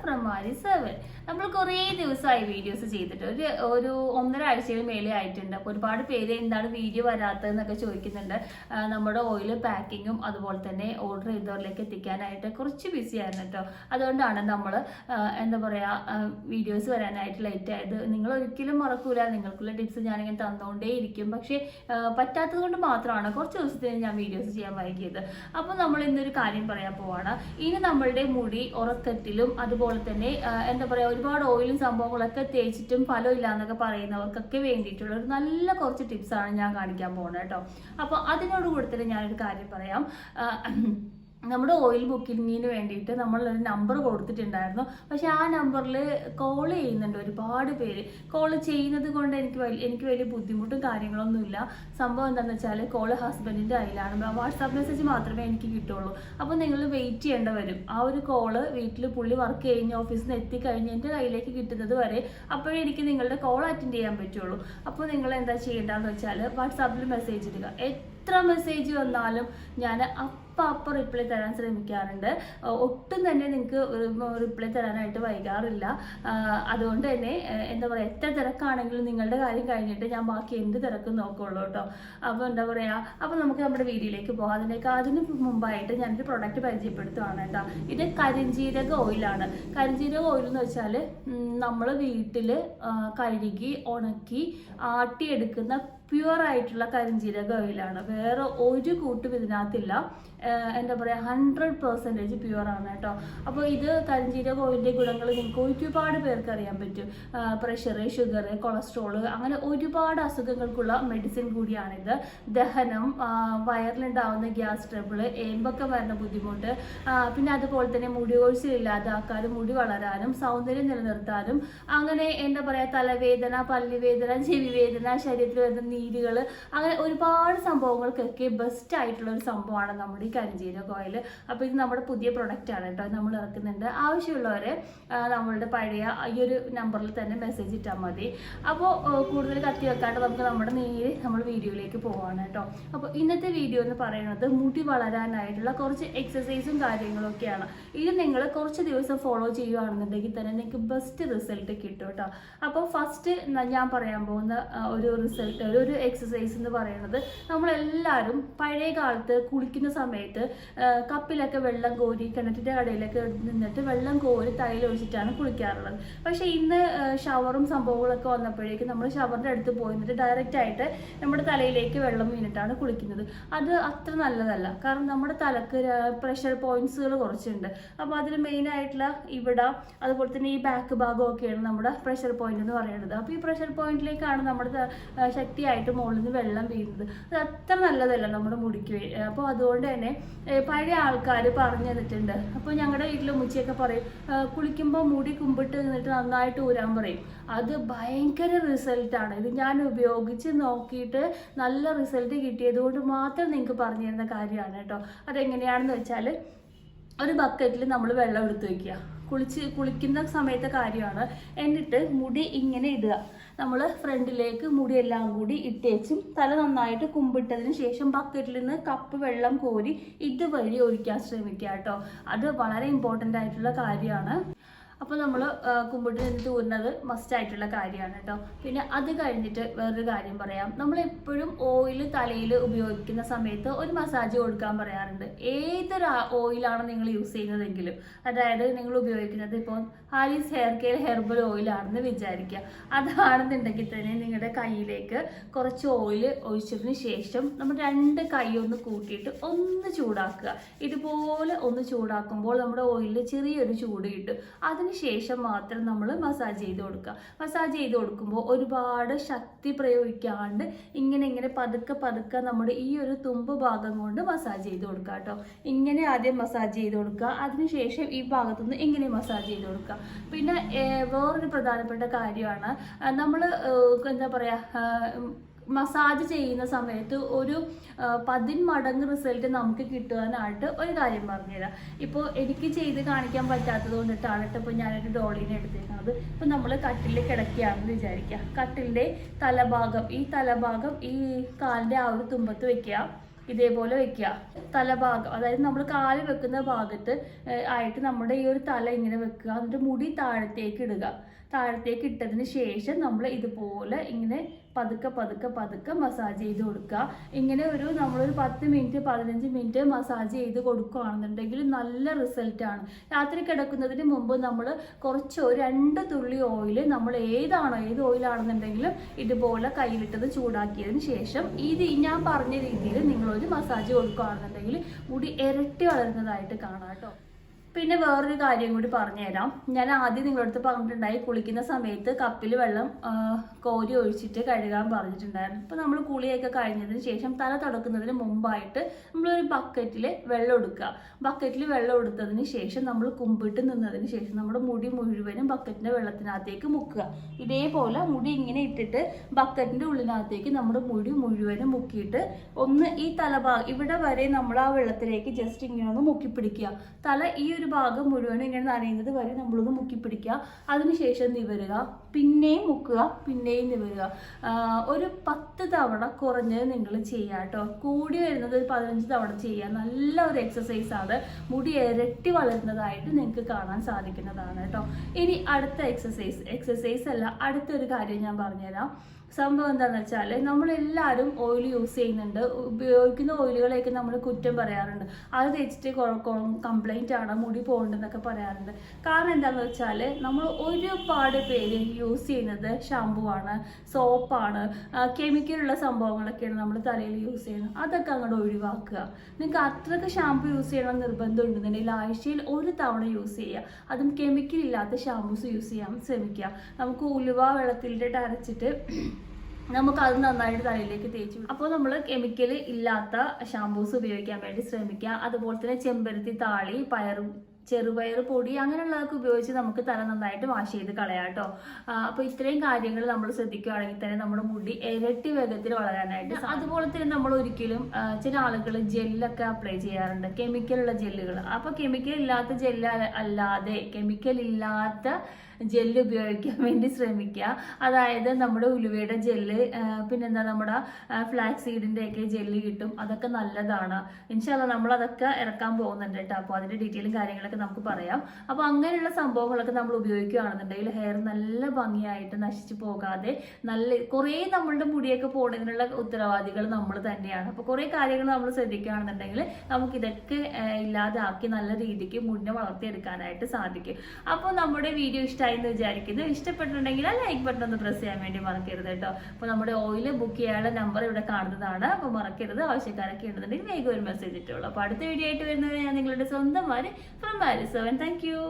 From AARISherbalhaircare. നമ്മൾ കുറേ ദിവസമായി വീഡിയോസ് ചെയ്തിട്ട് ഒരു 1.5 ആഴ്ചയിൽ മേലെ ആയിട്ടുണ്ട്. അപ്പോൾ ഒരുപാട് പേര് എന്താണ് വീഡിയോ വരാത്തതെന്നൊക്കെ ചോദിക്കുന്നുണ്ട്. നമ്മുടെ ഓയിൽ പാക്കിങ്ങും അതുപോലെ തന്നെ ഓർഡർ ചെയ്തവരിലേക്ക് എത്തിക്കാനായിട്ട് കുറച്ച് ബിസി ആയിരുന്നു കേട്ടോ. അതുകൊണ്ടാണ് നമ്മൾ എന്താ പറയുക വീഡിയോസ് വരാനായിട്ട് ലേറ്റ് ആയത്. നിങ്ങൾ ഒരിക്കലും മറക്കൂല, നിങ്ങൾക്കുള്ള ടിപ്സ് ഞാനിങ്ങനെ തന്നുകൊണ്ടേ ഇരിക്കും. പക്ഷേ പറ്റാത്തത് കൊണ്ട് മാത്രമാണ് കുറച്ച് ദിവസത്തിന് ഞാൻ വീഡിയോസ് ചെയ്യാൻ വൈകിയത്. അപ്പോൾ നമ്മൾ ഇന്നൊരു കാര്യം പറയാൻ പോവാണ്. ഇനി നമ്മളുടെ മുടി ഉറക്കത്തിലും അതുപോലെ തന്നെ എന്താ പറയുക ഒരുപാട് ഓയിലും സംഭവങ്ങളൊക്കെ തേച്ചിട്ടും ഫലമില്ല എന്നൊക്കെ പറയുന്നവർക്കൊക്കെ വേണ്ടിയിട്ടുള്ള ഒരു നല്ല കുറച്ച് ടിപ്സാണ് ഞാൻ കാണിക്കാൻ പോകുന്നത് കേട്ടോ. അപ്പോൾ അതിനോട് കൂടെ ഞാനൊരു കാര്യം പറയാം. നമ്മുടെ ഓയിൽ ബുക്കിങ്ങിന് വേണ്ടിയിട്ട് നമ്മളൊരു നമ്പർ കൊടുത്തിട്ടുണ്ടായിരുന്നു. പക്ഷെ ആ നമ്പറിൽ കോൾ ചെയ്യുന്നുണ്ട് ഒരുപാട് പേര്. കോൾ ചെയ്യുന്നത് കൊണ്ട് എനിക്ക് വലിയ ബുദ്ധിമുട്ടും കാര്യങ്ങളൊന്നുമില്ല. സംഭവം എന്താണെന്ന് വെച്ചാൽ കോൾ ഹസ്ബൻഡിൻ്റെ കയ്യിലാണ്. വാട്സാപ്പ് മെസ്സേജ് മാത്രമേ എനിക്ക് കിട്ടുള്ളൂ. അപ്പോൾ നിങ്ങൾ വെയിറ്റ് ചെയ്യേണ്ട വരും. ആ ഒരു കോള് വീട്ടിൽ പുള്ളി വർക്ക് കഴിഞ്ഞ് ഓഫീസിൽ നിന്ന് എത്തിക്കഴിഞ്ഞ് എൻ്റെ കയ്യിലേക്ക് കിട്ടുന്നത് വരെ അപ്പോഴേ എനിക്ക് നിങ്ങളുടെ കോൾ അറ്റൻഡ് ചെയ്യാൻ പറ്റുള്ളൂ. അപ്പോൾ നിങ്ങൾ എന്താ ചെയ്യേണ്ടതെന്ന് വെച്ചാൽ വാട്സാപ്പിൽ മെസ്സേജ് ഇടുക. എത്ര മെസ്സേജ് വന്നാലും ഞാൻ അപ്പം റിപ്ലൈ തരാൻ ശ്രമിക്കാറുണ്ട്. ഒട്ടും തന്നെ നിങ്ങൾക്ക് റിപ്ലൈ തരാനായിട്ട് വൈകാറില്ല. അതുകൊണ്ട് തന്നെ എന്താ പറയുക എത്ര തിരക്കാണെങ്കിലും നിങ്ങളുടെ കാര്യം കഴിഞ്ഞിട്ട് ഞാൻ ബാക്കി എന്ത് തിരക്കും നോക്കുള്ളൂ കേട്ടോ. അപ്പോൾ എന്താ പറയുക, അപ്പോൾ നമുക്ക് നമ്മുടെ വീഡിയോയിലേക്ക് പോകാം. അതിന് മുമ്പായിട്ട് ഞാനൊരു പ്രൊഡക്റ്റ് പരിചയപ്പെടുത്തുകയാണ് കേട്ടോ. ഇത് കരിഞ്ജീരക ഓയിലാണ്. കരിഞ്ജീരക ഓയിൽ എന്ന് വെച്ചാൽ നമ്മൾ വീട്ടിൽ കഴുകി ഉണക്കി ആട്ടിയെടുക്കുന്ന പ്യുവർ ആയിട്ടുള്ള കരിഞ്ജീരക ഓയിലാണ്. വേറെ ഒരു കൂട്ടും ഇതിനകത്തില്ല. എന്താ പറയുക 100% പ്യുവറാണ് കേട്ടോ. അപ്പോൾ ഇത് കരിഞ്ജീരക ഓയിലിൻ്റെ ഗുണങ്ങൾ നിങ്ങൾക്ക് ഒരുപാട് പേർക്ക് അറിയാൻ പറ്റും. പ്രഷർ, ഷുഗർ, കൊളസ്ട്രോൾ, അങ്ങനെ ഒരുപാട് അസുഖങ്ങൾക്കുള്ള മെഡിസിൻ കൂടിയാണിത്. ദഹനം, വയറിലുണ്ടാവുന്ന ഗ്യാസ് ട്രബിൾ, ഏമ്പൊക്കെ വരുന്ന ബുദ്ധിമുട്ട്, പിന്നെ അതുപോലെ തന്നെ മുടി കൊഴിച്ചിൽ ഇല്ലാതാക്കാനും മുടി വളരാനും സൗന്ദര്യം നിലനിർത്താനും അങ്ങനെ എന്താ പറയുക തലവേദന, പല്ലുവേദന, ചെവിവേദന, ശരീരത്തിൽ വരുന്ന നീരുകൾ, അങ്ങനെ ഒരുപാട് സംഭവങ്ങൾക്കൊക്കെ ബെസ്റ്റ് ആയിട്ടുള്ള ഒരു സംഭവമാണ് നമ്മുടെ കരിഞ്ജീരക ഓയിൽ. അപ്പോൾ ഇത് നമ്മുടെ പുതിയ പ്രൊഡക്റ്റ് ആണ് കേട്ടോ. നമ്മൾ ഇറക്കുന്നുണ്ട്. ആവശ്യമുള്ളവരെ നമ്മളുടെ പഴയ ഈ ഒരു നമ്പറിൽ തന്നെ മെസ്സേജ് ഇട്ടാൽ മതി. അപ്പോൾ കൂടുതൽ കത്തി വെക്കാണ്ട് നമുക്ക് നമ്മൾ വീഡിയോയിലേക്ക് പോവാണ് കേട്ടോ. അപ്പോൾ ഇന്നത്തെ വീഡിയോ എന്ന് പറയുന്നത് മുടി വളരാനായിട്ടുള്ള കുറച്ച് എക്സസൈസും കാര്യങ്ങളൊക്കെയാണ്. ഇത് നിങ്ങൾ കുറച്ച് ദിവസം ഫോളോ ചെയ്യുകയാണെന്നുണ്ടെങ്കിൽ തന്നെ നിങ്ങൾക്ക് ബെസ്റ്റ് റിസൾട്ട് കിട്ടും കേട്ടോ. അപ്പോൾ ഫസ്റ്റ് ഞാൻ പറയാൻ പോകുന്ന ഒരു എക്സസൈസ് എന്ന് പറയുന്നത്, നമ്മളെല്ലാവരും പഴയ കാലത്ത് കുളിക്കുന്ന സമയത്ത് കപ്പിലൊക്കെ വെള്ളം കോരി കിണറ്റിൻ്റെ കടയിലൊക്കെ നിന്നിട്ട് വെള്ളം കോരി തലയിലൊഴിച്ചിട്ടാണ് കുളിക്കാറുള്ളത്. പക്ഷേ ഇന്ന് ഷവറും സംഭവങ്ങളൊക്കെ വന്നപ്പോഴേക്കും നമ്മൾ ഷവറിൻ്റെ അടുത്ത് പോയി നിന്നിട്ട് ഡയറക്റ്റ് ആയിട്ട് നമ്മുടെ തലയിലേക്ക് വെള്ളം വീണിട്ടാണ് കുളിക്കുന്നത്. അത് അത്ര നല്ലതല്ല. കാരണം നമ്മുടെ തലക്ക് പ്രഷർ പോയിന്റ്സുകൾ കുറച്ചുണ്ട്. അപ്പോൾ അതിൽ മെയിനായിട്ടുള്ള ഇവിടെ അതുപോലെ തന്നെ ഈ ബാക്ക് ഭാഗമൊക്കെയാണ് നമ്മുടെ പ്രഷർ പോയിന്റ് എന്ന് പറയുന്നത്. അപ്പോൾ ഈ പ്രഷർ പോയിന്റിലേക്കാണ് നമ്മുടെ ശക്തിയായിട്ട് മുകളിൽ നിന്ന് വെള്ളം വീഴുന്നത്. അത് അത്ര നല്ലതല്ല നമ്മുടെ മുടിക്ക്. അപ്പോൾ അതുകൊണ്ട് തന്നെ പഴയ ആൾക്കാർ പറഞ്ഞു തന്നിട്ടുണ്ട്. അപ്പോൾ ഞങ്ങളുടെ വീട്ടിലെ ഉമ്മച്ചിയൊക്കെ പറയും കുളിക്കുമ്പോൾ മുടി കുമ്പിട്ട് നിന്നിട്ട് നന്നായിട്ട് ഊരാൻ പറയും. അത് ഭയങ്കര റിസൾട്ടാണ്. ഇത് ഞാൻ ഉപയോഗിച്ച് നോക്കിയിട്ട് നല്ല റിസൾട്ട് കിട്ടിയത് കൊണ്ട് മാത്രം നിങ്ങൾക്ക് പറഞ്ഞു തരുന്ന കാര്യമാണ് കേട്ടോ. അതെങ്ങനെയാണെന്ന് വെച്ചാൽ ഒരു ബക്കറ്റിൽ നമ്മൾ വെള്ളം എടുത്ത് വയ്ക്കുക. കുളിക്കുന്ന സമയത്തെ കാര്യമാണ്. എന്നിട്ട് മുടി ഇങ്ങനെ ഇടുക. നമ്മൾ ഫ്രണ്ടിലേക്ക് മുടിയെല്ലാം കൂടി ഇട്ടേച്ചും തല നന്നായിട്ട് കുമ്പിട്ടതിന് ശേഷം ബക്കറ്റിൽ നിന്ന് കപ്പ് വെള്ളം കോരി ഇതുവഴി ഒഴിക്കാൻ ശ്രമിക്കുക കേട്ടോ. അത് വളരെ ഇമ്പോർട്ടൻ്റ് ആയിട്ടുള്ള കാര്യമാണ്. അപ്പോൾ നമ്മൾ കുമ്പിട്ട് നിന്ന് തൂരുന്നത് മസ്റ്റ് ആയിട്ടുള്ള കാര്യമാണ് കേട്ടോ. പിന്നെ അത് കഴിഞ്ഞിട്ട് വേറൊരു കാര്യം പറയാം. നമ്മളെപ്പോഴും ഓയിൽ തലയിൽ ഉപയോഗിക്കുന്ന സമയത്ത് ഒരു മസാജ് കൊടുക്കാൻ പറയാറുണ്ട്. ഏതൊരു ഓയിലാണ് നിങ്ങൾ യൂസ് ചെയ്യുന്നതെങ്കിലും, അതായത് നിങ്ങൾ ഉപയോഗിക്കുന്നത് ഇപ്പോൾ ആരീസ് ഹെയർ കെയർ ഹെർബൽ ഓയിലാണെന്ന് വിചാരിക്കുക. അതാണെന്നുണ്ടെങ്കിൽ തന്നെ നിങ്ങളുടെ കയ്യിലേക്ക് കുറച്ച് ഓയിൽ ഒഴിച്ചതിന് ശേഷം നമ്മൾ 2 കൈ ഒന്ന് കൂട്ടിയിട്ട് ഒന്ന് ചൂടാക്കുക. ഇതുപോലെ ഒന്ന് ചൂടാക്കുമ്പോൾ നമ്മുടെ ഓയിലിൽ ചെറിയൊരു ചൂട് കിട്ടും. ശേഷം മാത്രം നമ്മൾ മസാജ് ചെയ്ത് കൊടുക്കുക. മസാജ് ചെയ്ത് കൊടുക്കുമ്പോൾ ഒരുപാട് ശക്തി പ്രയോഗിക്കാണ്ട് ഇങ്ങനെ പതുക്കെ നമ്മുടെ ഈ ഒരു തുമ്പ് ഭാഗം കൊണ്ട് മസാജ് ചെയ്ത് കൊടുക്കുക കേട്ടോ. ഇങ്ങനെ ആദ്യം മസാജ് ചെയ്ത് കൊടുക്കുക. അതിനുശേഷം ഈ ഭാഗത്തുനിന്ന് ഇങ്ങനെ മസാജ് ചെയ്ത് കൊടുക്കുക. പിന്നെ വേറൊരു പ്രധാനപ്പെട്ട കാര്യമാണ്, നമ്മൾ എന്താ പറയുക മസാജ് ചെയ്യുന്ന സമയത്ത് ഒരു 10 മടങ്ങ് റിസൾട്ട് നമുക്ക് കിട്ടാനായിട്ട് ഒരു കാര്യം പറഞ്ഞുതരാം. ഇപ്പോൾ എനിക്ക് ചെയ്ത് കാണിക്കാൻ പറ്റാത്തത് കൊണ്ടിട്ടാണ് ഇപ്പോൾ ഞാനൊരു ഡോളിനെ എടുത്തേക്കുന്നത്. ഇപ്പോൾ നമ്മൾ കട്ടിൽ കിടക്കുകയാണെന്ന് വിചാരിക്കുക. കട്ടിലിൻ്റെ തലഭാഗം ഈ കാലിൻ്റെ ആ ഒരു തുമ്പത്ത് വെക്കുക. ഇതേപോലെ വെക്കുക. തലഭാഗം, അതായത് നമ്മൾ കാല് വെക്കുന്ന ഭാഗത്ത് ആയിട്ട് നമ്മുടെ ഈ ഒരു തല ഇങ്ങനെ വെക്കുക. എന്നിട്ട് മുടി താഴത്തേക്ക് ഇടുക. താഴത്തേക്ക് ഇട്ടതിന് ശേഷം നമ്മൾ ഇതുപോലെ ഇങ്ങനെ പതുക്കെ പതുക്കെ പതുക്കെ മസാജ് ചെയ്ത് കൊടുക്കുക. ഇങ്ങനെ നമ്മളൊരു 10 മിനിറ്റ് 15 മിനിറ്റ് മസാജ് ചെയ്ത് കൊടുക്കുകയാണെന്നുണ്ടെങ്കിൽ നല്ല റിസൾട്ടാണ്. രാത്രി കിടക്കുന്നതിന് മുമ്പ് നമ്മൾ കുറച്ച് 2 തുള്ളി ഓയിൽ, നമ്മൾ ഏത് ഓയിലാണെന്നുണ്ടെങ്കിലും ഇതുപോലെ കയ്യിലിട്ടത് ചൂടാക്കിയതിന് ശേഷം ഞാൻ പറഞ്ഞ രീതിയിൽ നിങ്ങളൊരു മസാജ് കൊടുക്കുകയാണെന്നുണ്ടെങ്കിൽ മുടി ഇരട്ടി വളരുന്നതായിട്ട് കാണാം കേട്ടോ. പിന്നെ വേറൊരു കാര്യം കൂടി പറഞ്ഞുതരാം. ഞാൻ ആദ്യം നിങ്ങളടുത്ത് പറഞ്ഞിട്ടുണ്ടായി കുളിക്കുന്ന സമയത്ത് കപ്പിൽ വെള്ളം കോരി ഒഴിച്ചിട്ട് കഴുകാൻ പറഞ്ഞിട്ടുണ്ടായിരുന്നു. അപ്പോൾ നമ്മൾ കുളിയൊക്കെ കഴിഞ്ഞതിന് ശേഷം തല തുടക്കുന്നതിന് മുമ്പായിട്ട് നമ്മളൊരു ബക്കറ്റിൽ വെള്ളം എടുക്കുക. ബക്കറ്റിൽ വെള്ളം എടുത്തതിന് ശേഷം നമ്മൾ കുമ്പിട്ട് നിന്നതിന് ശേഷം നമ്മുടെ മുടി മുഴുവനും ബക്കറ്റിൻ്റെ വെള്ളത്തിനകത്തേക്ക് മുക്കുക. ഇതേപോലെ മുടി ഇങ്ങനെ ഇട്ടിട്ട് ബക്കറ്റിൻ്റെ ഉള്ളിനകത്തേക്ക് നമ്മുടെ മുടി മുഴുവനും മുക്കിയിട്ട് ഒന്ന് ഈ തലഭാഗം ഇവിടെ വരെ നമ്മൾ ആ വെള്ളത്തിലേക്ക് ജസ്റ്റ് ഇങ്ങനെ ഒന്ന് മുക്കി പിടിക്കുക. തല ഈ ഒരു ഭാഗം മുഴുവനും ഇങ്ങനെ നനയുന്നത് വരെ നമ്മളൊന്ന് മുക്കി പിടിക്കുക. അതിനുശേഷം നിവരുക, പിന്നെയും മുക്കുക, പിന്നെയും നിവരുക. ഒരു 10 തവണ കുറഞ്ഞത് നിങ്ങൾ ചെയ്യുക കേട്ടോ. കൂടി വരുന്നത് ഒരു 15 തവണ ചെയ്യുക. നല്ല ഒരു എക്സസൈസാണ്. മുടി ഇരട്ടി വളരുന്നതായിട്ട് നിങ്ങൾക്ക് കാണാൻ സാധിക്കുന്നതാണ് കേട്ടോ. ഇനി അടുത്ത എക്സസൈസ് അല്ല, അടുത്തൊരു കാര്യം ഞാൻ പറഞ്ഞുതരാം. സംഭവം എന്താണെന്ന് വെച്ചാൽ നമ്മളെല്ലാവരും ഓയിൽ യൂസ് ചെയ്യുന്നുണ്ട്. ഉപയോഗിക്കുന്ന ഓയിലുകളെയൊക്കെ നമ്മൾ കുറ്റം പറയാറുണ്ട്. അത് തേച്ചിട്ട് കംപ്ലൈൻറ്റ് ആണ്, മുടി പോകണ്ടെന്നൊക്കെ പറയാറുണ്ട്. കാരണം എന്താണെന്ന് വെച്ചാൽ നമ്മൾ ഒരുപാട് പേര് യൂസ് ചെയ്യുന്നത് ഷാമ്പു ആണ്, സോപ്പാണ്, കെമിക്കലുള്ള സംഭവങ്ങളൊക്കെയാണ് നമ്മൾ തലയിൽ യൂസ് ചെയ്യുന്നത്. അതൊക്കെ അങ്ങോട്ട് ഒഴിവാക്കുക. നിങ്ങൾക്ക് അത്രയ്ക്ക് ഷാമ്പു യൂസ് ചെയ്യണം നിർബന്ധം ഉണ്ടെന്നുണ്ടെങ്കിൽ ആഴ്ചയിൽ 1 തവണ യൂസ് ചെയ്യുക. അതും കെമിക്കൽ ഇല്ലാത്ത ഷാമ്പൂസ് യൂസ് ചെയ്യാൻ ശ്രമിക്കുക. നമുക്ക് ഉലുവ വെള്ളത്തിലിട്ട് അരച്ചിട്ട് നമുക്കത് നന്നായിട്ട് തലയിലേക്ക് തേച്ചു. അപ്പോൾ നമ്മൾ കെമിക്കൽ ഇല്ലാത്ത ഷാമ്പൂസ് ഉപയോഗിക്കാൻ വേണ്ടി ശ്രമിക്കുക. അതുപോലെ തന്നെ ചെമ്പരത്തി താളി, ചെറുപയർ പൊടി അങ്ങനെയുള്ളതൊക്കെ ഉപയോഗിച്ച് നമുക്ക് തല നന്നായിട്ട് വാഷ് ചെയ്ത് കളയാം കേട്ടോ. അപ്പോൾ ഇത്രയും കാര്യങ്ങൾ നമ്മൾ ശ്രദ്ധിക്കുകയാണെങ്കിൽ തന്നെ നമ്മുടെ മുടി ഇരട്ടി വേഗത്തിൽ വളരാനായിട്ട്. അതുപോലെ തന്നെ നമ്മൾ ഒരിക്കലും ചില ആളുകൾ ജെല്ലൊക്കെ അപ്ലൈ ചെയ്യാറുണ്ട്, കെമിക്കലുള്ള ജെല്ലുകൾ. അപ്പോൾ കെമിക്കൽ ഇല്ലാത്ത ജെല്ല് ഉപയോഗിക്കാൻ വേണ്ടി ശ്രമിക്കുക. അതായത് നമ്മുടെ ഉലുവയുടെ ജെല്ല്, പിന്നെന്താ നമ്മുടെ ഫ്ലാക്സ് സീഡിൻ്റെ ഒക്കെ ജെല്ല് കിട്ടും. അതൊക്കെ നല്ലതാണ്. ഇൻഷാല്ലാ നമ്മൾ അതൊക്കെ ഇറക്കാൻ പോകുന്നുണ്ട് കേട്ടോ. അപ്പോൾ അതിൻ്റെ ഡീറ്റെയിലും കാര്യങ്ങളൊക്കെ നമുക്ക് പറയാം. അപ്പോൾ അങ്ങനെയുള്ള സംഭവങ്ങളൊക്കെ നമ്മൾ ഉപയോഗിക്കുകയാണെന്നുണ്ടെങ്കിൽ ഹെയർ നല്ല ഭംഗിയായിട്ട് നശിച്ചു പോകാതെ കുറേ നമ്മളുടെ മുടിയൊക്കെ പോണതിനുള്ള ഉത്തരവാദികൾ നമ്മൾ തന്നെയാണ്. അപ്പോൾ കുറേ കാര്യങ്ങൾ നമ്മൾ ശ്രദ്ധിക്കുകയാണെന്നുണ്ടെങ്കിൽ നമുക്കിതൊക്കെ ഇല്ലാതാക്കി നല്ല രീതിക്ക് മുടിനെ വളർത്തിയെടുക്കാനായിട്ട് സാധിക്കും. അപ്പോൾ നമ്മുടെ വീഡിയോ ഇഷ്ടമായി എന്ന് വിചാരിക്കുന്നു. ഇഷ്ടപ്പെട്ടിട്ടുണ്ടെങ്കിൽ ആ ലൈക്ക് ബട്ടൺ ഒന്ന് പ്രസ് ചെയ്യാൻ വേണ്ടി മറക്കരുത് കേട്ടോ. അപ്പോൾ നമ്മുടെ ഓയിൽ ബുക്ക് ചെയ്യാനുള്ള നമ്പർ ഇവിടെ കാണുന്നതാണ്. അപ്പോൾ മറക്കരുത്. ആവശ്യക്കാരൊക്കെ ഉണ്ടെന്നുണ്ടെങ്കിൽ വേഗം ഒരു മെസ്സേജ് ഇട്ടുള്ളൂ. അപ്പോൾ അടുത്ത വീഡിയോ ആയിട്ട് വരുന്നത് ഞാൻ നിങ്ങളുടെ സ്വന്തം ഫ്രം AARISherbalhaircare. Thank you.